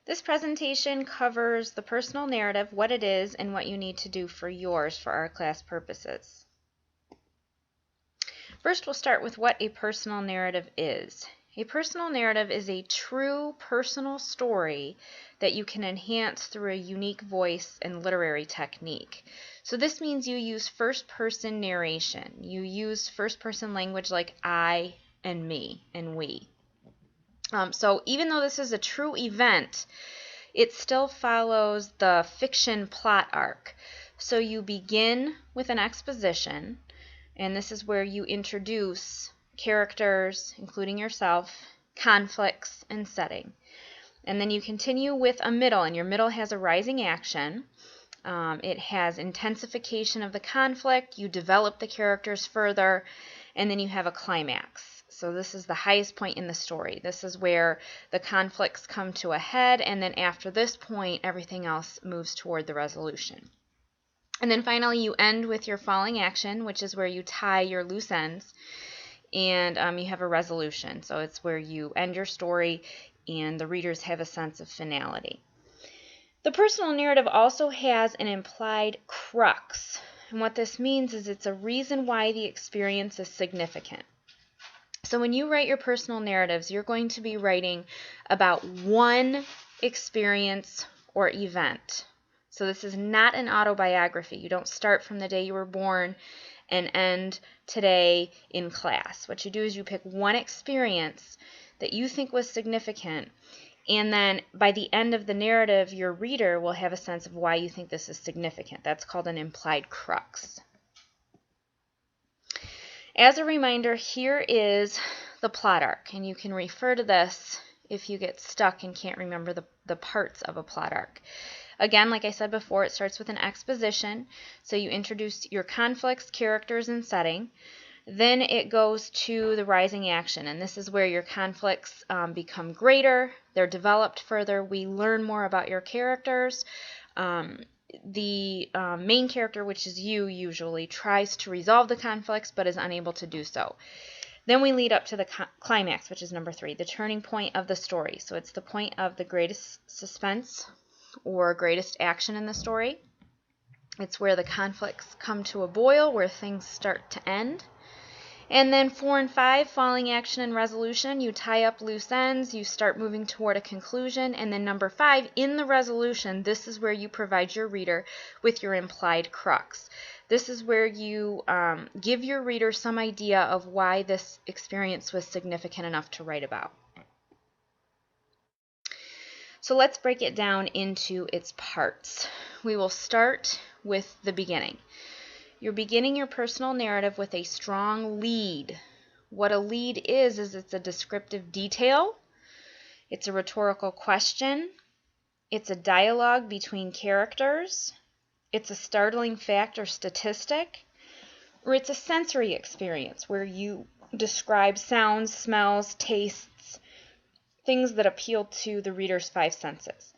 This presentation covers the personal narrative, what it is, and what you need to do for yours for our class purposes. First, we'll start with what a personal narrative is. A personal narrative is a true personal story that you can enhance through a unique voice and literary technique. So this means you use first-person narration. You use first-person language like I and me and we. So even though this is a true event, it still follows the fiction plot arc. So you begin with an exposition, and this is where you introduce characters, including yourself, conflicts, and setting. And then you continue with a middle, and your middle has a rising action. It has intensification of the conflict, you develop the characters further, and then you have a climax. So this is the highest point in the story. This is where the conflicts come to a head, and then after this point, everything else moves toward the resolution. And then finally, you end with your falling action, which is where you tie your loose ends, and you have a resolution. So it's where you end your story, and the readers have a sense of finality. The personal narrative also has an implied crux, and what this means is it's a reason why the experience is significant. So when you write your personal narratives, you're going to be writing about one experience or event. So this is not an autobiography. You don't start from the day you were born and end today in class. What you do is you pick one experience that you think was significant, and then by the end of the narrative, your reader will have a sense of why you think this is significant. That's called an implied crux. As a reminder, here is the plot arc, and you can refer to this if you get stuck and can't remember the parts of a plot arc. Again, like I said before, it starts with an exposition, so you introduce your conflicts, characters, and setting. Then it goes to the rising action, and this is where your conflicts become greater, they're developed further, we learn more about your characters. The main character, which is you usually, tries to resolve the conflicts but is unable to do so. Then we lead up to the climax, which is number 3, the turning point of the story. So it's the point of the greatest suspense or greatest action in the story. It's where the conflicts come to a boil, where things start to end. And then 4 and 5, falling action and resolution, you tie up loose ends, you start moving toward a conclusion. And then number 5, in the resolution, this is where you provide your reader with your implied crux. This is where you give your reader some idea of why this experience was significant enough to write about. So let's break it down into its parts. We will start with the beginning. You're beginning your personal narrative with a strong lead. What a lead is it's a descriptive detail, it's a rhetorical question, it's a dialogue between characters, it's a startling fact or statistic, or it's a sensory experience where you describe sounds, smells, tastes, things that appeal to the reader's 5 senses.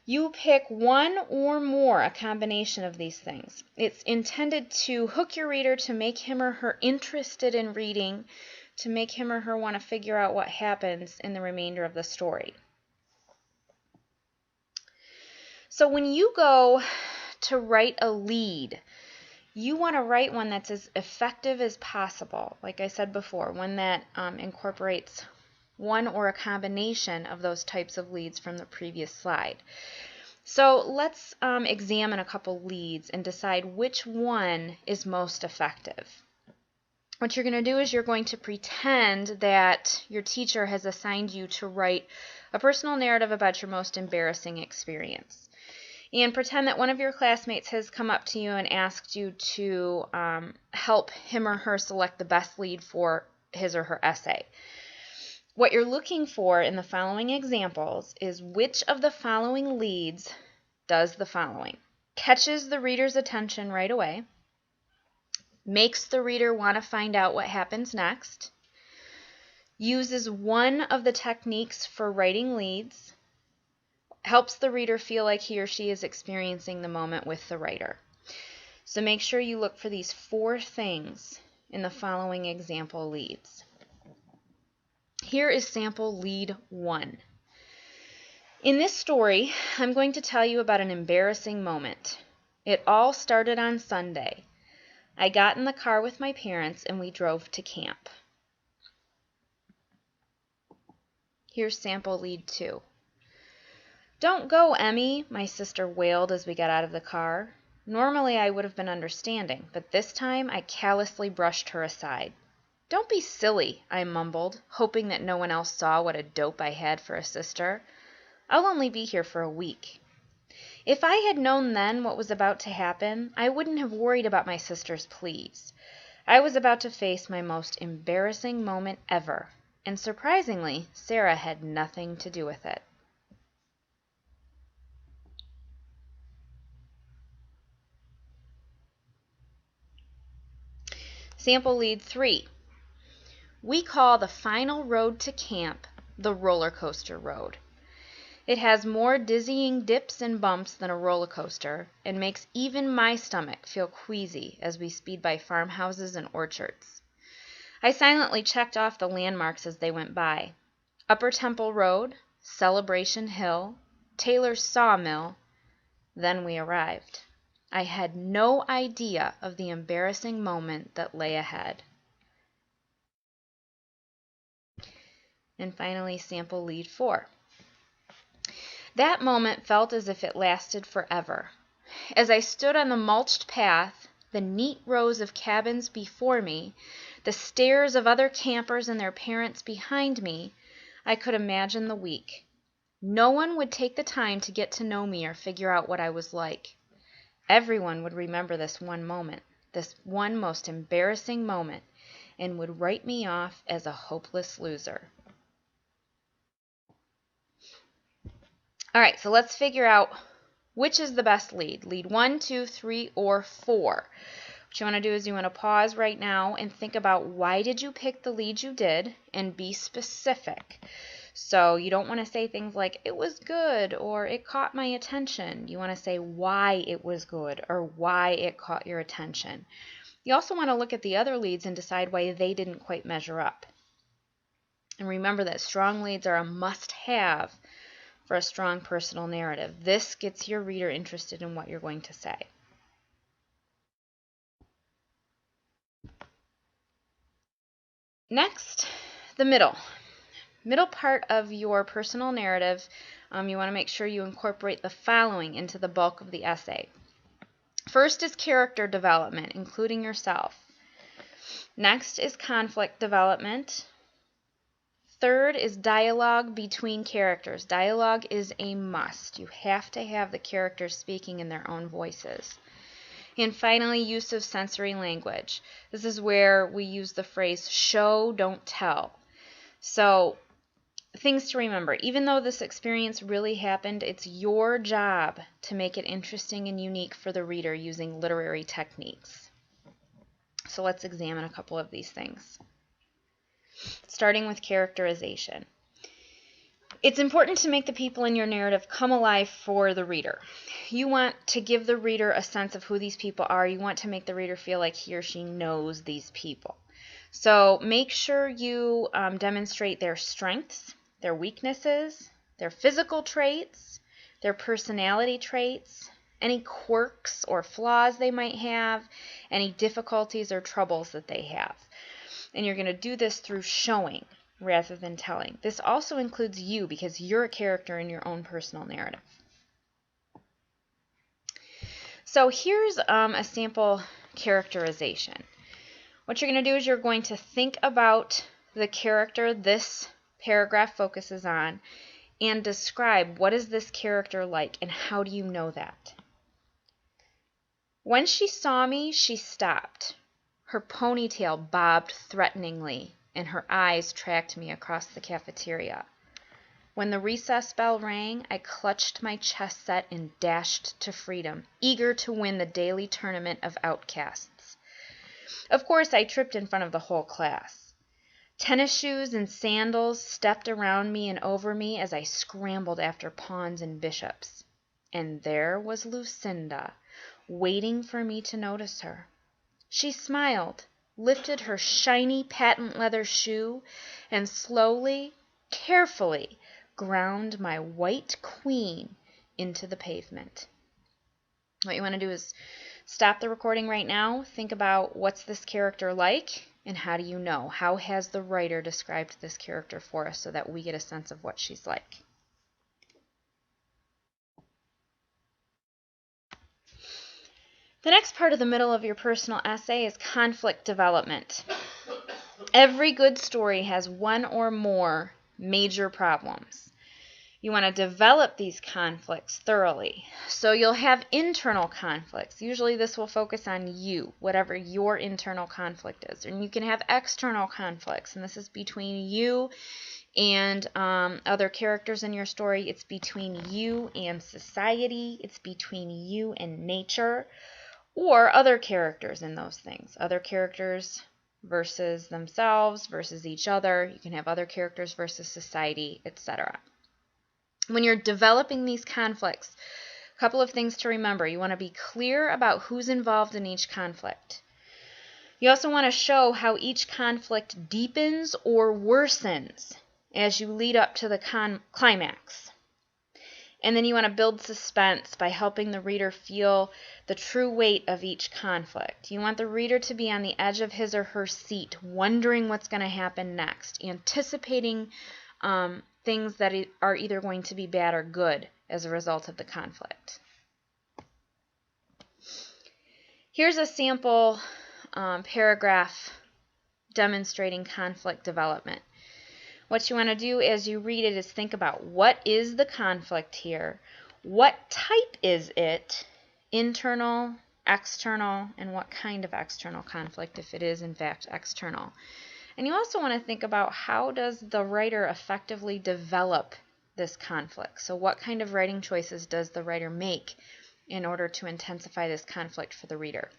You pick one or more, a combination of these things. It's intended to hook your reader, to make him or her interested in reading, to make him or her want to figure out what happens in the remainder of the story. So when you go to write a lead, you want to write one that's as effective as possible. Like I said before, one that incorporates one or a combination of those types of leads from the previous slide. So let's examine a couple leads and decide which one is most effective. What you're going to do is you're going to pretend that your teacher has assigned you to write a personal narrative about your most embarrassing experience. And pretend that one of your classmates has come up to you and asked you to help him or her select the best lead for his or her essay. What you're looking for in the following examples is which of the following leads does the following: catches the reader's attention right away, makes the reader want to find out what happens next, uses one of the techniques for writing leads, helps the reader feel like he or she is experiencing the moment with the writer. So make sure you look for these 4 things in the following example leads. Here is sample lead 1. In this story, I'm going to tell you about an embarrassing moment. It all started on Sunday. I got in the car with my parents and we drove to camp. Here's sample lead 2. "Don't go, Emmy," my sister wailed as we got out of the car. Normally I would have been understanding, but this time I callously brushed her aside. "Don't be silly," I mumbled, hoping that no one else saw what a dope I had for a sister. "I'll only be here for a week." If I had known then what was about to happen, I wouldn't have worried about my sister's pleas. I was about to face my most embarrassing moment ever, and surprisingly, Sarah had nothing to do with it. Sample lead 3. We call the final road to camp the roller coaster road. It has more dizzying dips and bumps than a roller coaster, and makes even my stomach feel queasy as we speed by farmhouses and orchards. I silently checked off the landmarks as they went by. Upper Temple Road, Celebration Hill, Taylor's Sawmill. Then we arrived. I had no idea of the embarrassing moment that lay ahead. And finally, sample lead 4. That moment felt as if it lasted forever. As I stood on the mulched path, the neat rows of cabins before me, the stares of other campers and their parents behind me, I could imagine the week. No one would take the time to get to know me or figure out what I was like. Everyone would remember this one moment, this one most embarrassing moment, and would write me off as a hopeless loser. All right, so let's figure out which is the best lead, lead 1, 2, 3, or 4. What you want to do is you want to pause right now and think about why did you pick the lead you did, and be specific. So you don't want to say things like, it was good, or it caught my attention. You want to say why it was good, or why it caught your attention. You also want to look at the other leads and decide why they didn't quite measure up. And remember that strong leads are a must-have for a strong personal narrative. This gets your reader interested in what you're going to say. Next, the middle part of your personal narrative. You want to make sure you incorporate the following into the bulk of the essay. First is character development, including yourself. Next is conflict development. Third is dialogue between characters. Dialogue is a must. You have to have the characters speaking in their own voices. And finally, use of sensory language. This is where we use the phrase show, don't tell. So, things to remember. Even though this experience really happened, it's your job to make it interesting and unique for the reader using literary techniques. So let's examine a couple of these things. Starting with characterization. It's important to make the people in your narrative come alive for the reader. You want to give the reader a sense of who these people are. You want to make the reader feel like he or she knows these people. So make sure you demonstrate their strengths, their weaknesses, their physical traits, their personality traits, any quirks or flaws they might have, any difficulties or troubles that they have. And you're going to do this through showing rather than telling. This also includes you because you're a character in your own personal narrative. So here's a sample characterization. What you're going to do is you're going to think about the character this paragraph focuses on and describe what is this character like and how do you know that. When she saw me, she stopped. Her ponytail bobbed threateningly, and her eyes tracked me across the cafeteria. When the recess bell rang, I clutched my chess set and dashed to freedom, eager to win the daily tournament of outcasts. Of course, I tripped in front of the whole class. Tennis shoes and sandals stepped around me and over me as I scrambled after pawns and bishops. And there was Lucinda, waiting for me to notice her. She smiled, lifted her shiny patent leather shoe, and slowly, carefully, ground my white queen into the pavement. What you want to do is stop the recording right now. Think about what's this character like and how do you know? How has the writer described this character for us so that we get a sense of what she's like? The next part of the middle of your personal essay is conflict development. Every good story has one or more major problems. You want to develop these conflicts thoroughly. So you'll have internal conflicts. Usually this will focus on you, whatever your internal conflict is. And you can have external conflicts, and this is between you and other characters in your story. It's between you and society. It's between you and nature, or other characters in those things. Other characters versus themselves, versus each other. You can have other characters versus society, etc. When you're developing these conflicts, a couple of things to remember. You want to be clear about who's involved in each conflict. You also want to show how each conflict deepens or worsens as you lead up to the climax. And then you want to build suspense by helping the reader feel the true weight of each conflict. You want the reader to be on the edge of his or her seat, wondering what's going to happen next, anticipating things that are either going to be bad or good as a result of the conflict. Here's a sample paragraph demonstrating conflict development. What you want to do as you read it is think about what is the conflict here, what type is it, internal, external, and what kind of external conflict if it is in fact external. And you also want to think about how does the writer effectively develop this conflict. So what kind of writing choices does the writer make in order to intensify this conflict for the reader?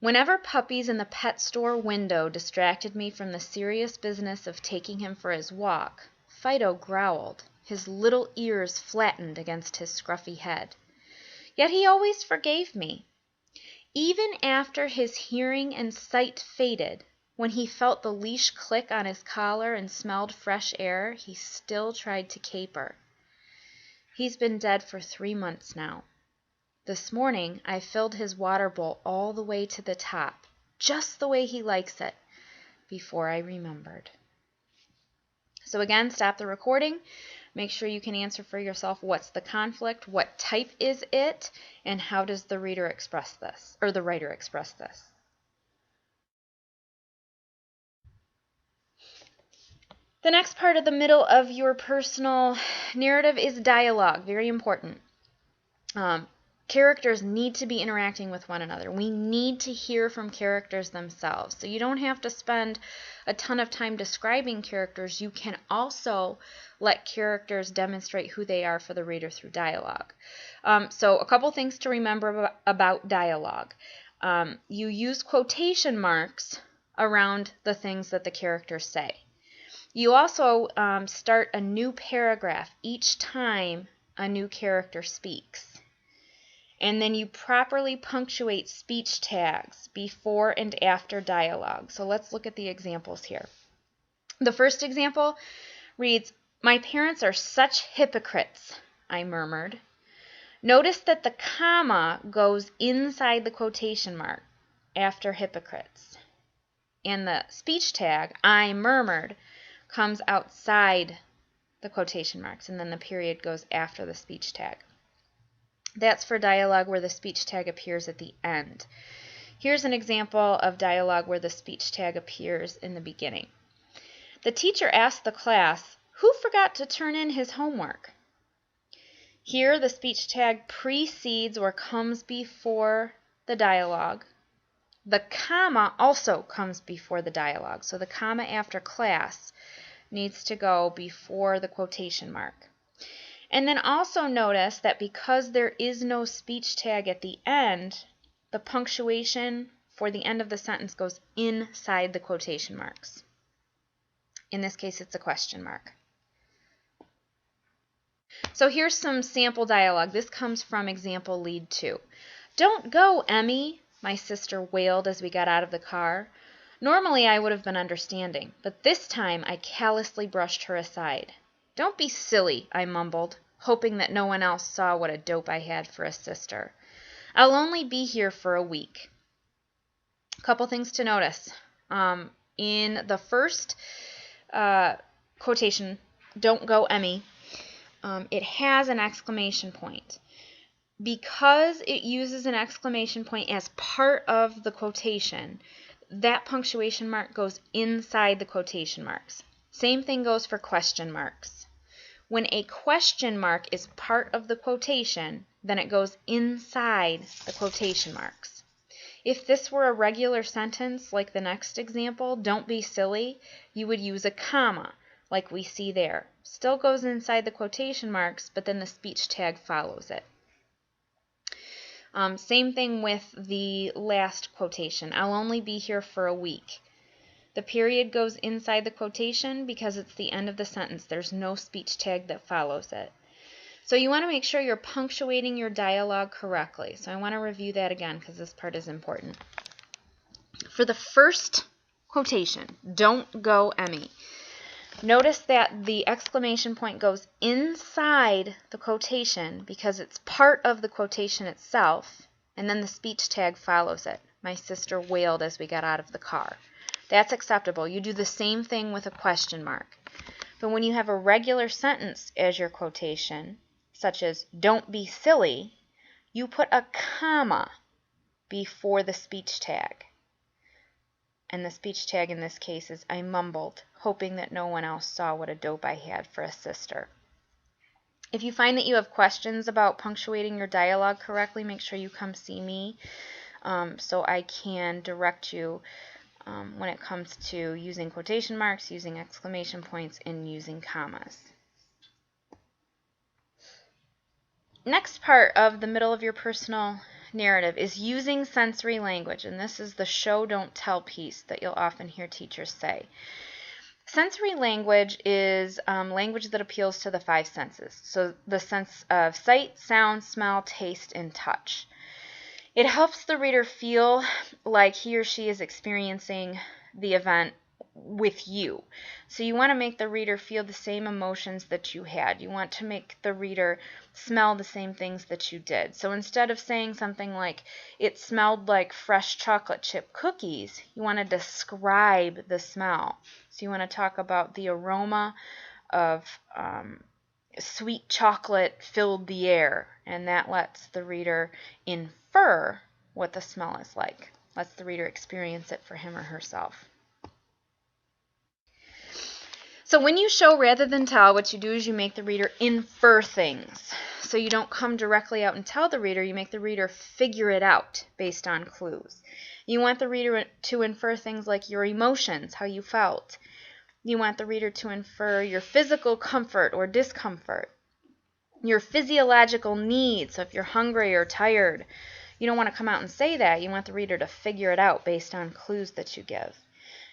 Whenever puppies in the pet store window distracted me from the serious business of taking him for his walk, Fido growled, his little ears flattened against his scruffy head. Yet he always forgave me. Even after his hearing and sight faded, when he felt the leash click on his collar and smelled fresh air, he still tried to caper. He's been dead for 3 months now. This morning I filled his water bowl all the way to the top, just the way he likes it, before I remembered. So again, stop the recording. Make sure you can answer for yourself what's the conflict, what type is it, and how does the reader express this, or the writer express this. The next part of the middle of your personal narrative is dialogue, very important. Characters need to be interacting with one another. We need to hear from characters themselves. So you don't have to spend a ton of time describing characters. You can also let characters demonstrate who they are for the reader through dialogue. So a couple things to remember about dialogue. You use quotation marks around the things that the characters say. You also start a new paragraph each time a new character speaks. And then you properly punctuate speech tags before and after dialogue. So let's look at the examples here. The first example reads, "My parents are such hypocrites," I murmured. Notice that the comma goes inside the quotation mark after hypocrites. And the speech tag, "I murmured," comes outside the quotation marks, and then the period goes after the speech tag. That's for dialogue where the speech tag appears at the end. Here's an example of dialogue where the speech tag appears in the beginning. The teacher asked the class, "Who forgot to turn in his homework?" Here the speech tag precedes or comes before the dialogue. The comma also comes before the dialogue. So the comma after class needs to go before the quotation mark. And then also notice that because there is no speech tag at the end, the punctuation for the end of the sentence goes inside the quotation marks. In this case, it's a question mark. So here's some sample dialogue. This comes from example lead 2. "Don't go, Emmy," my sister wailed as we got out of the car. Normally I would have been understanding, but this time I callously brushed her aside. "Don't be silly," I mumbled, hoping that no one else saw what a dope I had for a sister. "I'll only be here for a week." A couple things to notice. In the first quotation, "Don't go, Emmy," it has an exclamation point. Because it uses an exclamation point as part of the quotation, that punctuation mark goes inside the quotation marks. Same thing goes for question marks. When a question mark is part of the quotation, then it goes inside the quotation marks. If this were a regular sentence, like the next example, "Don't be silly," you would use a comma, like we see there. Still goes inside the quotation marks, but then the speech tag follows it. Same thing with the last quotation, "I'll only be here for a week." The period goes inside the quotation because it's the end of the sentence. There's no speech tag that follows it. So you want to make sure you're punctuating your dialogue correctly. So I want to review that again because this part is important. For the first quotation, "Don't go, Emmy," notice that the exclamation point goes inside the quotation because it's part of the quotation itself, and then the speech tag follows it. "My sister wailed as we got out of the car." That's acceptable. You do the same thing with a question mark. But when you have a regular sentence as your quotation, such as "Don't be silly," you put a comma before the speech tag. And the speech tag in this case is "I mumbled, hoping that no one else saw what a dope I had for a sister." If you find that you have questions about punctuating your dialogue correctly, make sure you come see me so I can direct you when it comes to using quotation marks, using exclamation points, and using commas. Next part of the middle of your personal narrative is using sensory language, and this is the show don't tell piece that you'll often hear teachers say. Sensory language is language that appeals to the five senses, so the sense of sight, sound, smell, taste, and touch. It helps the reader feel like he or she is experiencing the event with you. So you want to make the reader feel the same emotions that you had. You want to make the reader smell the same things that you did. So instead of saying something like, "It smelled like fresh chocolate chip cookies," you want to describe the smell. So you want to talk about the aroma of sweet chocolate filled the air, and that lets the reader infer what the smell is like, lets the reader experience it for him or herself. So when you show rather than tell, what you do is you make the reader infer things. So you don't come directly out and tell the reader, you make the reader figure it out based on clues. You want the reader to infer things like your emotions, how you felt. You want the reader to infer your physical comfort or discomfort, your physiological needs, so if you're hungry or tired. You don't want to come out and say that. You want the reader to figure it out based on clues that you give.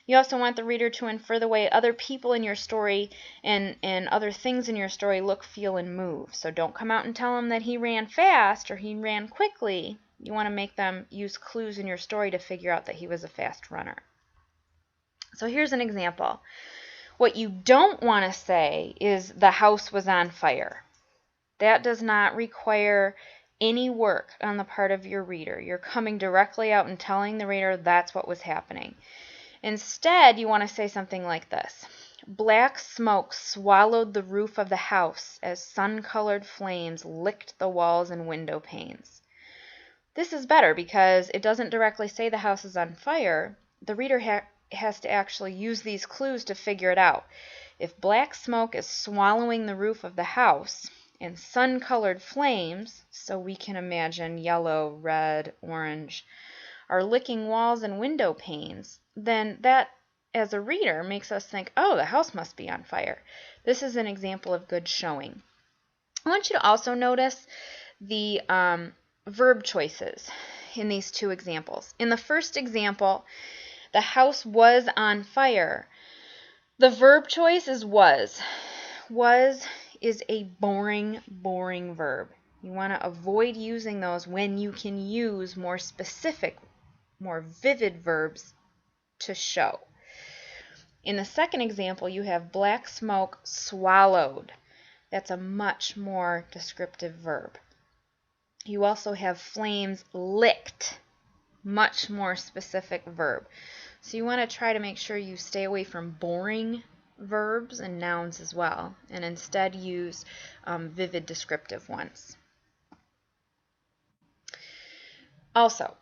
You also want the reader to infer the way other people in your story and other things in your story look, feel, and move. So don't come out and tell them that he ran fast or he ran quickly. You want to make them use clues in your story to figure out that he was a fast runner. So here's an example. What you don't want to say is "the house was on fire." That does not require any work on the part of your reader. You're coming directly out and telling the reader that's what was happening. Instead, you want to say something like this: "Black smoke swallowed the roof of the house as sun-colored flames licked the walls and window panes." This is better because it doesn't directly say the house is on fire. The reader has to actually use these clues to figure it out. If black smoke is swallowing the roof of the house and sun-colored flames, so we can imagine yellow, red, orange, are licking walls and window panes, then that, as a reader, makes us think, oh, the house must be on fire. This is an example of good showing. I want you to also notice the verb choices in these two examples. In the first example, the house was on fire. The verb choice is was. Was is a boring verb. You want to avoid using those when you can use more specific, more vivid verbs to show. In the second example, you have black smoke swallowed. That's a much more descriptive verb. You also have flames licked, much more specific verb. So you want to try to make sure you stay away from boring verbs and nouns as well, and instead use vivid descriptive ones. Also,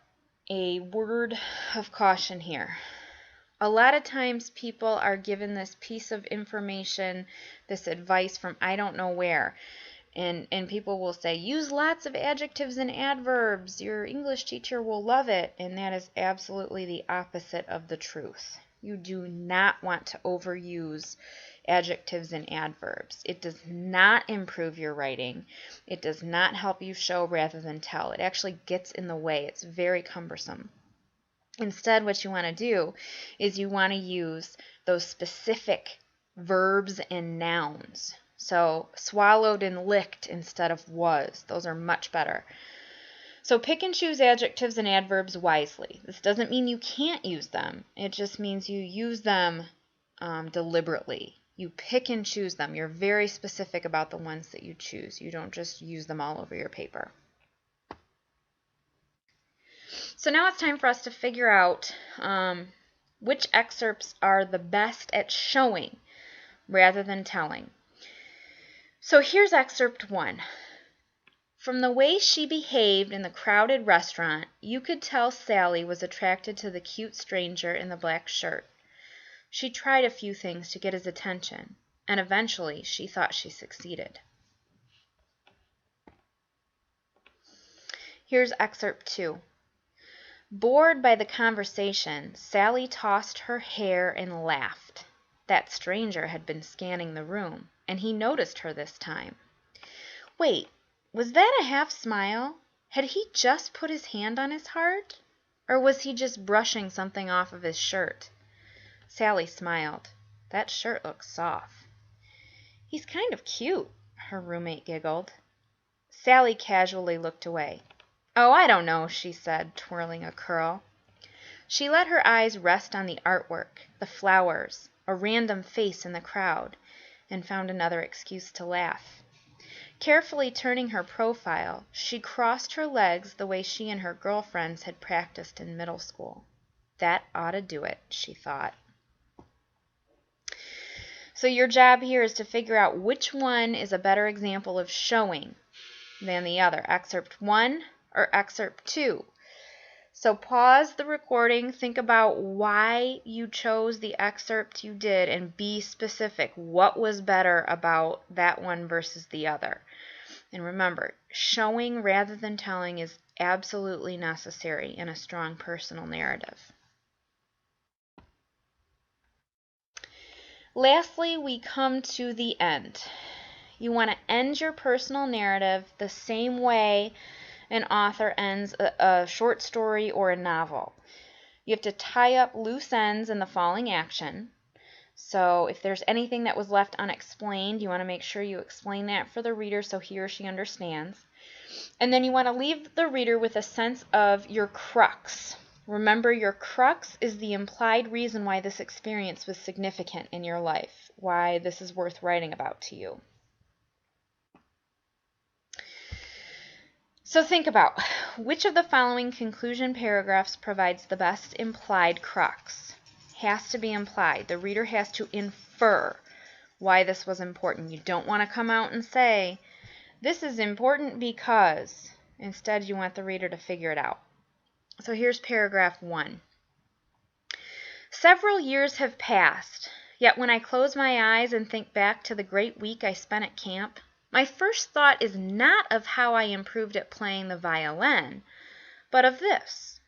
a word of caution here. A lot of times people are given this piece of information, this advice from I don't know where, and people will say, use lots of adjectives and adverbs, your English teacher will love it, and that is absolutely the opposite of the truth. You do not want to overuse adjectives and adverbs. It does not improve your writing. It does not help you show rather than tell. It actually gets in the way. It's very cumbersome. Instead, what you want to do is you want to use those specific verbs and nouns. So swallowed and licked instead of was. Those are much better. So pick and choose adjectives and adverbs wisely. This doesn't mean you can't use them. It just means you use them deliberately. You pick and choose them. You're very specific about the ones that you choose. You don't just use them all over your paper. So now it's time for us to figure out which excerpts are the best at showing rather than telling. So here's excerpt 1. From the way she behaved in the crowded restaurant, you could tell Sally was attracted to the cute stranger in the black shirt. She tried a few things to get his attention, and eventually she thought she succeeded. Here's excerpt 2. Bored by the conversation, Sally tossed her hair and laughed. That stranger had been scanning the room, and he noticed her this time. Wait, was that a half smile? Had he just put his hand on his heart? Or was he just brushing something off of his shirt? Sally smiled. That shirt looks soft. He's kind of cute, her roommate giggled. Sally casually looked away. Oh, I don't know, she said, twirling a curl. She let her eyes rest on the artwork, the flowers, a random face in the crowd, and found another excuse to laugh. Carefully turning her profile, she crossed her legs the way she and her girlfriends had practiced in middle school. That ought to do it, she thought. So your job here is to figure out which one is a better example of showing than the other, excerpt 1 or excerpt 2. So pause the recording, think about why you chose the excerpt you did, and be specific. What was better about that one versus the other? And remember, showing rather than telling is absolutely necessary in a strong personal narrative. Lastly, we come to the end. You want to end your personal narrative the same way an author ends a short story or a novel. You have to tie up loose ends in the following action. So if there's anything that was left unexplained, you want to make sure you explain that for the reader so he or she understands. And then you want to leave the reader with a sense of your crux. Remember, your crux is the implied reason why this experience was significant in your life, why this is worth writing about to you. So think about, which of the following conclusion paragraphs provides the best implied crux? Has to be implied. The reader has to infer why this was important. You don't want to come out and say, this is important because. Instead, you want the reader to figure it out. So here's paragraph 1. Several years have passed, yet when I close my eyes and think back to the great week I spent at camp, my first thought is not of how I improved at playing the violin, but of this.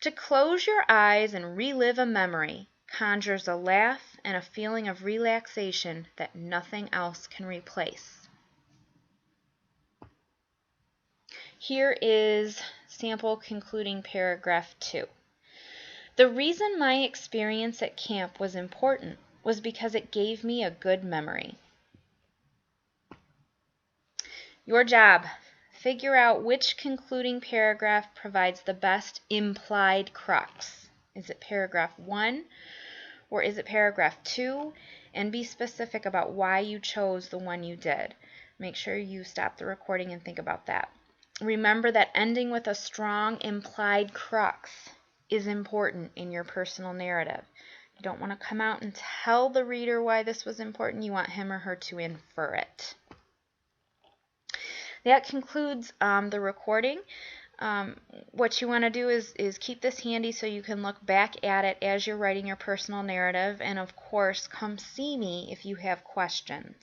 To close your eyes and relive a memory conjures a laugh and a feeling of relaxation that nothing else can replace. Here is sample concluding paragraph 2. The reason my experience at camp was important was because it gave me a good memory. Your job, figure out which concluding paragraph provides the best implied crux. Is it paragraph 1 or is it paragraph 2? And be specific about why you chose the one you did. Make sure you stop the recording and think about that. Remember that ending with a strong implied crux is important in your personal narrative. You don't want to come out and tell the reader why this was important. You want him or her to infer it. That concludes the recording. What you want to do is keep this handy so you can look back at it as you're writing your personal narrative. And of course, come see me if you have questions.